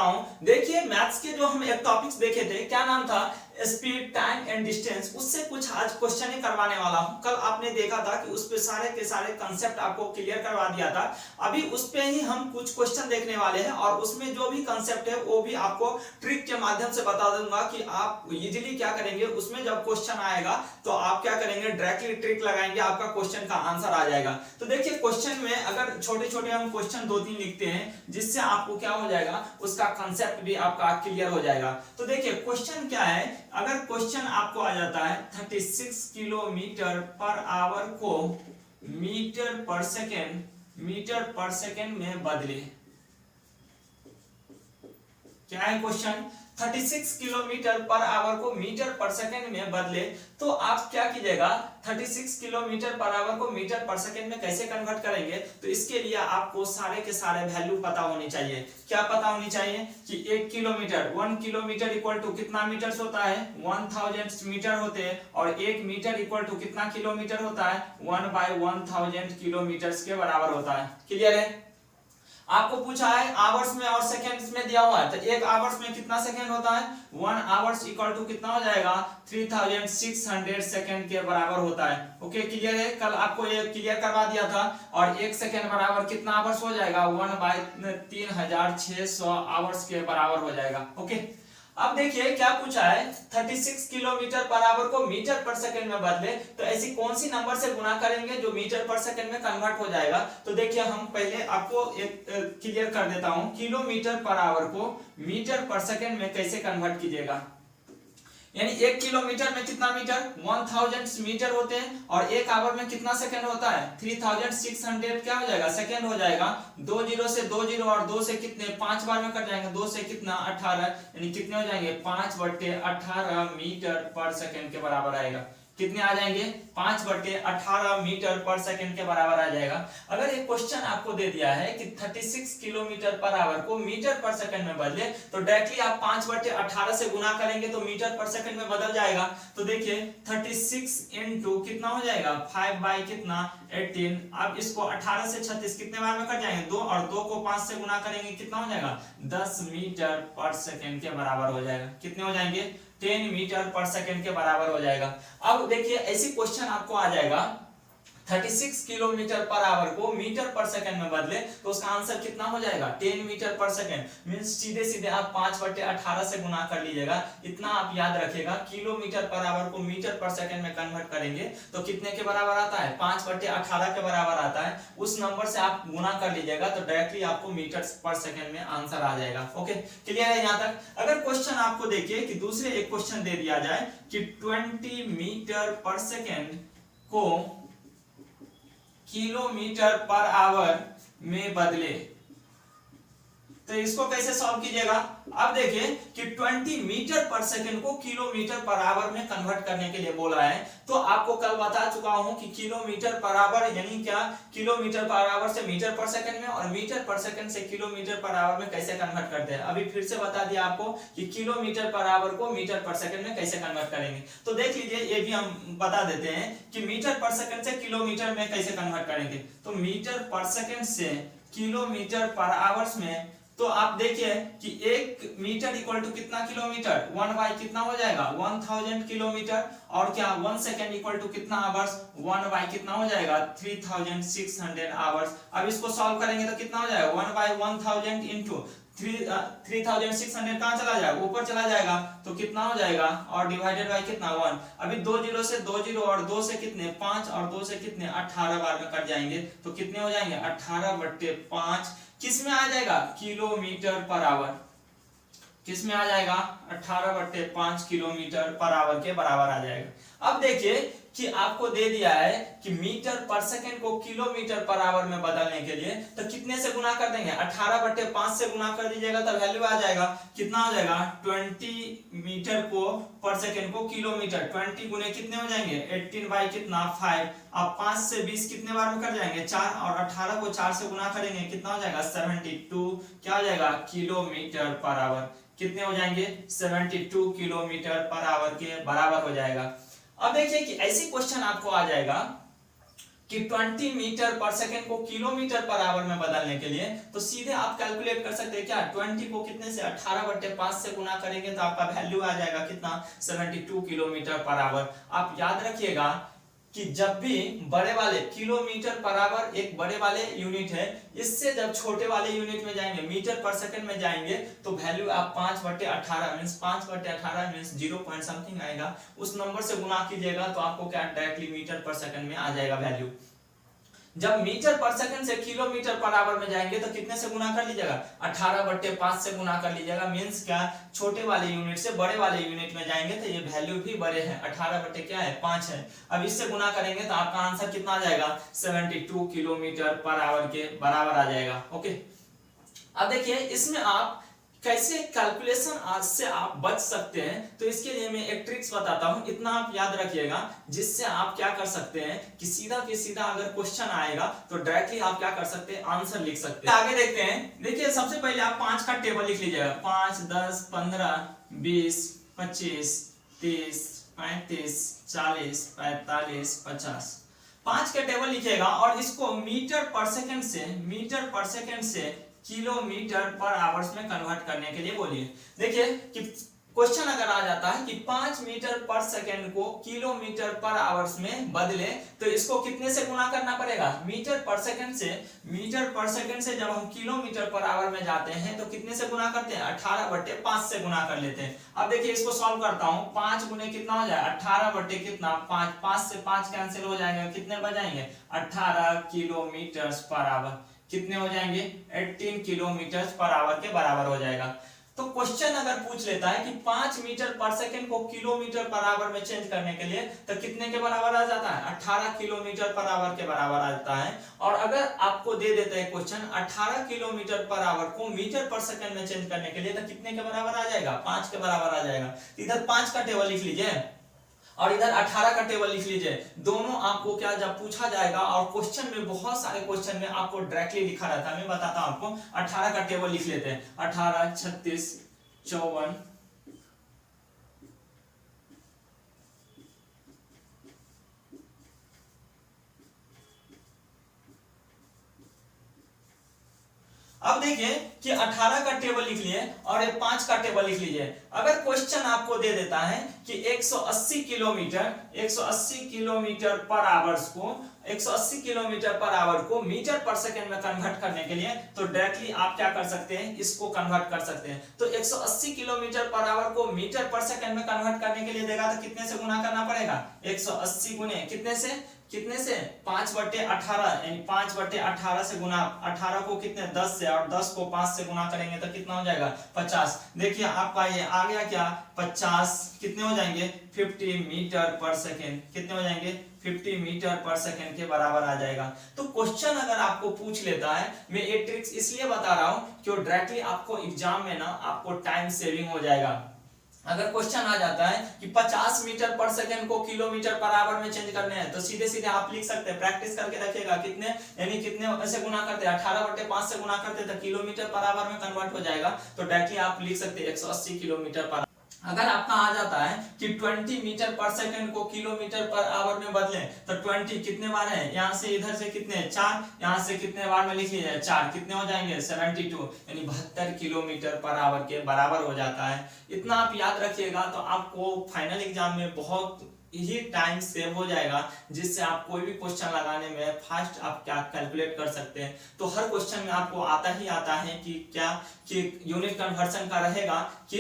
बताऊं, देखिए मैथ्स के जो हम एक टॉपिक्स देखे थे, क्या नाम था, स्पीड, टाइम एंड डिस्टेंस, उससे कुछ आज क्वेश्चन ही करवाने वाला हूं। कल आपने देखा था कि उस पे सारे के सारे कंसेप्ट आपको क्लियर करवा दिया था। अभी उस पे ही हम कुछ क्वेश्चन देखने वाले हैं और उसमें जो भी कंसेप्ट है वो भी आपको ट्रिक के माध्यम से बता दूंगा कि आप इजीली क्या करेंगे। उसमें जब क्वेश्चन आएगा तो आप क्या करेंगे, डायरेक्टली ट्रिक लगाएंगे, आपका क्वेश्चन का आंसर आ जाएगा। तो देखिए क्वेश्चन में अगर छोटे छोटे हम क्वेश्चन 2-3 लिखते हैं जिससे आपको क्या हो जाएगा, उसका कंसेप्ट भी आपका क्लियर हो जाएगा। तो देखिए क्वेश्चन क्या है, अगर क्वेश्चन आपको आ जाता है 36 किलोमीटर पर आवर को मीटर पर सेकेंड में बदले। क्या है क्वेश्चन, 36 किलोमीटर पर आवर को मीटर पर सेकेंड में बदले, तो आप क्या कीजिएगा, 36 किलोमीटर पर आवर को मीटर पर सेकेंड में कैसे कन्वर्ट करेंगे। तो इसके लिए आपको सारे के सारे वैल्यू पता होनी चाहिए। क्या पता होनी चाहिए कि 1 किलोमीटर इक्वल टू कितना मीटर होता है, 1000 मीटर होते हैं, और 1 मीटर इक्वल टू कितना किलोमीटर होता है, 1/1000 किलोमीटर के बराबर होता है। क्लियर है। आपको पूछा है आवर्स में और सेकंड्स में दिया हुआ है, तो 1 आवर्स में कितना सेकंड होता है, 1 आवर्स इक्वल टू कितना हो जाएगा, 3600 सेकंड के बराबर होता है। ओके क्लियर है। कल आपको ये क्लियर करवा दिया था। और 1 सेकंड बराबर कितना आवर्स हो जाएगा, 1/3600 आवर्स के बराबर हो जाएगा। ओके अब देखिए क्या पूछा है, 36 किलोमीटर पर आवर को मीटर पर सेकंड में बदले, तो ऐसी कौन सी नंबर से गुना करेंगे जो मीटर पर सेकंड में कन्वर्ट हो जाएगा। तो देखिए हम पहले आपको एक क्लियर कर देता हूं, किलोमीटर पर आवर को मीटर पर सेकंड में कैसे कन्वर्ट कीजिएगा। यानी 1 किलोमीटर में कितना मीटर, 1000 मीटर होते हैं, और 1 आवर में कितना सेकंड होता है, 3600 क्या हो जाएगा, सेकंड हो जाएगा। 2 जीरो से 2 जीरो और 2 से कितने 5 बार में कट जाएंगे, 2 से कितना 18, यानी कितने हो जाएंगे 5/18 मीटर पर सेकंड के बराबर आएगा। कितने आ जाएंगे, 5/18 मीटर पर सेकंड के बराबर आ जाएगा। अगर एक क्वेश्चन आपको दे दिया है कि 36 किलोमीटर पर आवर को मीटर पर सेकंड में बदले, तो डायरेक्टली आप 5/18 से गुना करेंगे तो मीटर पर सेकंड में बदल जाएगा। तो देखिए 36 इंटू कितना हो जाएगा, 5/18। अब इसको 18 से 36 कितने बार में कट जाएंगे, 2, और 2 को 5 से गुना करेंगे कितना हो जाएगा, 10 मीटर पर सेकंड के बराबर हो जाएगा। कितने हो जाएंगे, 10 मीटर पर सेकंड के बराबर हो जाएगा। अब देखिए ऐसी क्वेश्चन आपको आ जाएगा, 36 किलोमीटर पर आवर को मीटर पर सेकंड में बदले, तो उसका आंसर कितना हो जाएगा, 10 मीटर पर सेकंड। मींस सीधे सीधे आप 5/18 से गुना कर लीजिएगा। इतना आप याद रखिएगा, किलोमीटर पर आवर को मीटर पर सेकंड में कन्वर्ट करेंगे तो कितने के बराबर आता है, 5/18 के बराबर आता है। उस नंबर से आप गुना कर लीजिएगा तो डायरेक्टली आपको मीटर पर सेकंड में आंसर आ जाएगा। ओके क्लियर है यहाँ तक। अगर क्वेश्चन आपको देखिए कि दूसरे एक क्वेश्चन दे दिया जाए कि 20 मीटर पर सेकंड को किलोमीटर पर आवर में बदले, तो इसको कैसे सॉल्व कीजिएगा। अब देखिए कि 20 मीटर पर सेकंड को किलोमीटर पर आवर में कन्वर्ट करने के लिए बोला है। तो आपको कल बता चुका हूं कि किलोमीटर पर आवर यानी क्या, किलोमीटर पर आवर से मीटर पर सेकंड में, और मीटर पर सेकंड से किलोमीटर पर आवर में कैसे कन्वर्ट करते हैं। अभी फिर से बता दिया आपको कि किलोमीटर पर आवर को मीटर पर सेकंड में कैसे कन्वर्ट करेंगे। तो देख लीजिए ये भी हम बता देते हैं कि मीटर पर सेकंड से किलोमीटर में कैसे कन्वर्ट करेंगे। तो मीटर पर सेकंड से किलोमीटर पर आवर्स में, तो आप देखिए कि 1 मीटर इक्वल टू कितना किलोमीटर, 1 बाई कितना हो जाएगा, 1000 किलोमीटर, और क्या 1 सेकंड इक्वल टू कितना आवर्स, 1 बाई कितना हो जाएगा, 3600 आवर्स। अब इसको सॉल्व करेंगे तो कितना हो जाएगा, 1/1000 इंटू 3600 कहां चला जाएगा, ऊपर चला जाएगा, तो कितना हो जाएगा, और डिवाइडेड बाय कितना 1। अभी 2 जीरो से 2 जीरो और 2 से कितने 5 और 2 से कितने 18 बार में कट जाएंगे, तो कितने हो जाएंगे 18/5। किस में आ जाएगा, किलोमीटर पर आवर। किस में आ जाएगा, 18/5 किलोमीटर पर आवर के बराबर आ जाएगा। अब देखिए कि आपको दे दिया है कि मीटर पर सेकंड को किलोमीटर पर आवर में बदलने के लिए, तो कितने से गुना कर देंगे, 18/5 से गुना कर दीजिएगा तो वैल्यू आ जाएगा, कितना हो जाएगा, 20 मीटर को पर सेकंड को किलोमीटर, 20 गुने कितने हो जाएंगे, 18 बाई कितना 5। अब 5 से 20 कितने बार में कर जाएंगे, 4, और 18 को 4 से गुना करेंगे कितना हो जाएगा, 72 क्या हो जाएगा, किलोमीटर पर आवर। कितने हो जाएंगे, 72 किलोमीटर पर आवर के बराबर हो जाएगा। अब देखिए कि ऐसी क्वेश्चन आपको आ जाएगा कि 20 मीटर पर सेकेंड को किलोमीटर पर आवर में बदलने के लिए तो सीधे आप कैलकुलेट कर सकते हैं क्या, 20 को कितने से 18/5 से गुना करेंगे तो आपका वैल्यू आ जाएगा कितना, 72 किलोमीटर पर आवर। आप याद रखिएगा कि जब भी बड़े वाले किलोमीटर पर आवर एक बड़े वाले यूनिट है, इससे जब छोटे वाले यूनिट में जाएंगे मीटर पर सेकंड में जाएंगे तो वैल्यू आप 5/18 मींस 5/18 मींस 0 पॉइंट समथिंग आएगा, उस नंबर से गुना कीजिएगा तो आपको क्या डायरेक्टली मीटर पर सेकंड में आ जाएगा वैल्यू। जब मीटर पर सेकंड से किलोमीटर पर आवर में जाएंगे तो कितने से गुना कर लीजिएगा, 18/5 से गुना कर लीजिएगा, मींस क्या, छोटे वाले यूनिट से बड़े वाले यूनिट में जाएंगे तो ये वैल्यू भी बड़े हैं, 18/5 है। अब इससे गुना करेंगे तो आपका आंसर कितना आ जाएगा, 72 किलोमीटर पर आवर के बराबर आ जाएगा। ओके, अब देखिए इसमें आप कैसे कैलकुलेशन आज से आप बच सकते हैं, तो इसके लिए मैं एक ट्रिक्स बताता हूं, इतना आप याद रखिएगा, जिससे आप क्या कर सकते हैं कि सीधा अगर क्वेश्चन आएगा तो डायरेक्टली आप क्या कर सकते हैं, आंसर लिख सकते हैं। आगे देखते हैं, देखिए सबसे पहले आप 5 का टेबल लिख लीजिएगा, 5, 10, 15, 20, 25, 30, 35, 40, 45, 50, 5 के टेबल लिखिएगा और इसको मीटर पर सेकंड से किलोमीटर पर आवर्स में कन्वर्ट करने के लिए बोलिए। देखिए कि क्वेश्चन अगर आ जाता है कि 5 मीटर पर सेकंड को किलोमीटर पर आवर्स में बदले तो इसको कितने से गुना करना पड़ेगा, मीटर पर सेकंड से जब हम किलोमीटर पर आवर में जाते हैं तो कितने से गुना करते हैं, 18/5 से गुना कर लेते हैं। अब देखिए इसको सॉल्व करता हूं, 5 गुने कितना हो जाए, 18/5, 5 से 5 कैंसिल हो जाएगा, कितने बजाएंगे, 18 किलोमीटर पर आवर, कितने हो जाएंगे, 18 किलोमीटर पर आवर के बराबर हो जाएगा। तो क्वेश्चन अगर पूछ लेता है कि 5 मीटर पर सेकंड को किलोमीटर पर आवर में चेंज करने के लिए तो कितने के बराबर आ जाता है, 18 किलोमीटर पर आवर के बराबर आ जाता है। और अगर आपको दे देता है क्वेश्चन 18 किलोमीटर पर आवर को मीटर पर सेकंड में चेंज करने के लिए तो कितने के बराबर आ जाएगा, 5 के बराबर आ जाएगा। इधर 5 का टेबल लिख लीजिए और इधर 18 का टेबल लिख लीजिए, दोनों आपको क्या जब पूछा जाएगा, और क्वेश्चन में बहुत सारे क्वेश्चन में आपको डायरेक्टली लिखा रहता है, मैं बताता हूं आपको। 18 का टेबल लिख लेते हैं, 18, 36, 54, अब देखिए कि 18 का टेबल लिख लिए और 5 का टेबल लिख लीजिए। अगर क्वेश्चन आपको दे देता है कि 180 किलोमीटर पर आवर्स को 180 किलोमीटर पर आवर को मीटर पर सेकंड में कन्वर्ट करने के लिए तो डायरेक्टली आप क्या कर सकते हैं, इसको कन्वर्ट कर सकते हैं। तो 180 किलोमीटर पर आवर को मीटर पर सेकंड में कन्वर्ट करने के लिए देगा तो कितने से गुना करना पड़ेगा, 180 गुने कितने से 5/18 यानी 5/18 से गुना 18 को कितने 10 से और 10 को 5 से गुना करेंगे तो कितना हो जाएगा 50। देखिए आपका ये आ गया क्या 50, कितने हो जाएंगे 50 मीटर पर सेकेंड, कितने हो जाएंगे 50 मीटर पर सेकेंड के बराबर आ जाएगा। तो क्वेश्चन अगर आपको पूछ लेता है, मैं ये ट्रिक्स इसलिए बता रहा हूं कि डायरेक्टली आपको एग्जाम में ना आपको टाइम सेविंग हो जाएगा। अगर क्वेश्चन आ जाता है कि 50 मीटर पर सेकंड को किलोमीटर पर आवर में चेंज करने हैं तो सीधे सीधे आप लिख सकते हैं, प्रैक्टिस करके रखिएगा, कितने यानी कितने से गुना करते हैं 18/5 से गुना करते हैं तो किलोमीटर पर आवर में कन्वर्ट हो जाएगा। तो डायरेक्टली आप लिख सकते हैं 180 किलोमीटर पर। अगर आपका आ जाता है कि 20 मीटर पर सेकंड को किलोमीटर पर आवर में बदलें तो 20 कितने बार है, यहाँ से इधर से कितने 4, यहाँ से कितने बार में लिख लीजिए 4, कितने हो जाएंगे 72 यानी 72 किलोमीटर पर आवर के बराबर हो जाता है। इतना आप याद रखिएगा तो आपको फाइनल एग्जाम में बहुत ही टाइम सेव हो जाएगा, जिससे आप कोई भी क्वेश्चन लगाने में फास्ट आप क्या कैलकुलेट कर सकते हैं। तो हर क्वेश्चन में आपको आता है कि क्या कि यूनिट कन्वर्जन का रहेगा कि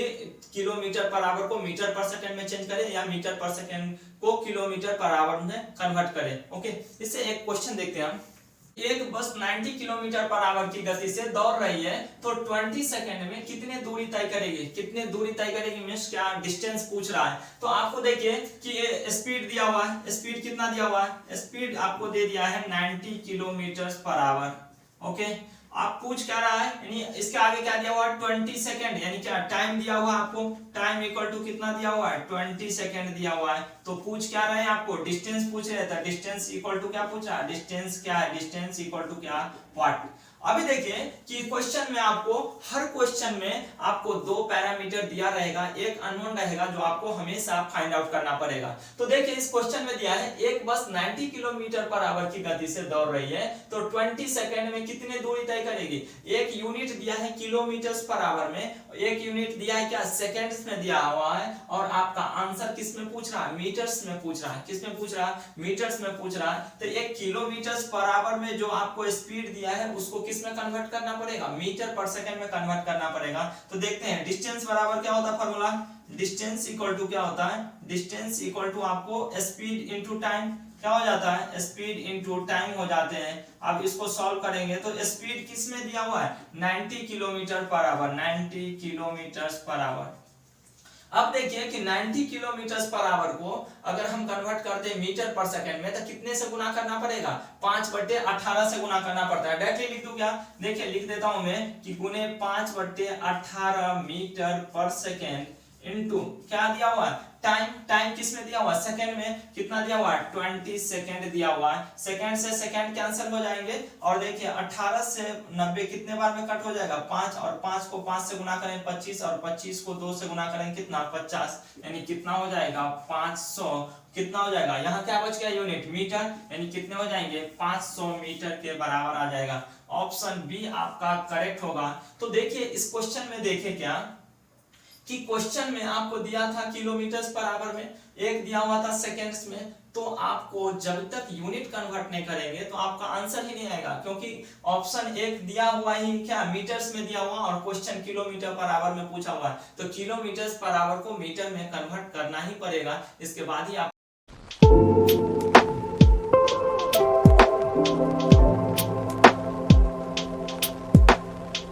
किलोमीटर पर आवर को मीटर पर सेकंड में चेंज करें या मीटर पर सेकंड को किलोमीटर पर आवर में कन्वर्ट करें। ओके, इससे एक क्वेश्चन देखते हैं हम। एक बस 90 किलोमीटर पर आवर की गति से दौड़ रही है तो 20 सेकंड में कितने दूरी तय करेगी, मींस क्या डिस्टेंस पूछ रहा है। तो आपको देखिए कि ये स्पीड दिया हुआ है, स्पीड कितना दिया हुआ है, स्पीड आपको दे दिया है 90 किलोमीटर पर आवर। ओके, आप पूछ क्या रहा है, यानी इसके आगे क्या दिया हुआ है 20 सेकंड, यानी क्या टाइम दिया हुआ है आपको, टाइम इक्वल टू कितना दिया हुआ है 20 सेकंड दिया हुआ है। तो पूछ क्या रहे हैं आपको, डिस्टेंस पूछ रहे थे, डिस्टेंस इक्वल टू क्या पूछ रहा है, डिस्टेंस क्या है, डिस्टेंस इक्वल टू क्या वाट। अभी देखिए कि क्वेश्चन में आपको हर क्वेश्चन में आपको दो पैरामीटर दिया रहेगा, एक अननोन रहेगा जो आपको हमेशा फाइंड आउट करना पड़ेगा। तो देखिए इस क्वेश्चन में दिया है एक बस 90 किलोमीटर पर आवर की गति से दौड़ रही है, तो 20 सेकंड में कितनी दूरी तय करेगी। एक यूनिट दिया है किलोमीटर पर आवर में, एक यूनिट दिया है क्या सेकंड्स में दिया हुआ है, और आपका आंसर किस में पूछ रहा है, मीटर्स में पूछ रहा है। किस में पूछ रहा है, मीटर्स में पूछ रहा है। तो एक किलोमीटर पर आवर में जो आपको स्पीड दिया है उसको किस में कन्वर्ट करना पड़ेगा, मीटर पर सेकंड में कन्वर्ट करना पड़ेगा। तो देखते हैं डिस्टेंस बराबर क्या होता है फॉर्मूला, डिस्टेंस इक्वल टू क्या होता है, डिस्टेंस इक्वल टू आपको स्पीड इनटू टाइम, क्या हो जाता है, स्पीड इनटू टाइम हो जाते हैं। अब इसको सॉल्व करेंगे तो स्पीड किस में दिया हुआ है, 90 kilometre per hour, 90 kilometre per hour. अब देखिए कि 90 किलोमीटर पर आवर को अगर हम कन्वर्ट करते हैं मीटर पर सेकंड में तो कितने से गुना करना पड़ेगा, 5/18 से गुना करना पड़ता है। डायरेक्टली लिख दूं क्या, देखिए लिख देता हूं मैं कि गुने 5/18 मीटर पर सेकंड इनटू क्या दिया हुआ है, टाइम। टाइम किस में दिया हुआ है, सेकंड में। कितना दिया हुआ है, 20 सेकंड दिया हुआ है। सेकंड से सेकंड कैंसिल हो जाएंगे, और देखिए 18 से 90 कितने बार में कट हो जाएगा, 5, और 5 को 5 से गुना करें 25, और 25 को 2 से गुना करें कितना, 50, यानी कितना हो जाएगा 500। कितना हो जाएगा, यहाँ क्या बच गया यूनिट, मीटर, यानी कितने हो जाएंगे 500 मीटर के बराबर आ जाएगा। ऑप्शन बी आपका करेक्ट होगा। तो देखिए इस क्वेश्चन में देखे क्या कि क्वेश्चन में आपको दिया था किलोमीटर पर आवर में, एक दिया हुआ था सेकंड्स में। तो आपको जब तक यूनिट कन्वर्ट नहीं करेंगे तो आपका आंसर ही नहीं आएगा, क्योंकि ऑप्शन एक दिया हुआ ही क्या मीटर्स में दिया हुआ, और क्वेश्चन किलोमीटर पर आवर में पूछा हुआ है। तो किलोमीटर पर आवर को मीटर में कन्वर्ट करना ही पड़ेगा, इसके बाद ही आप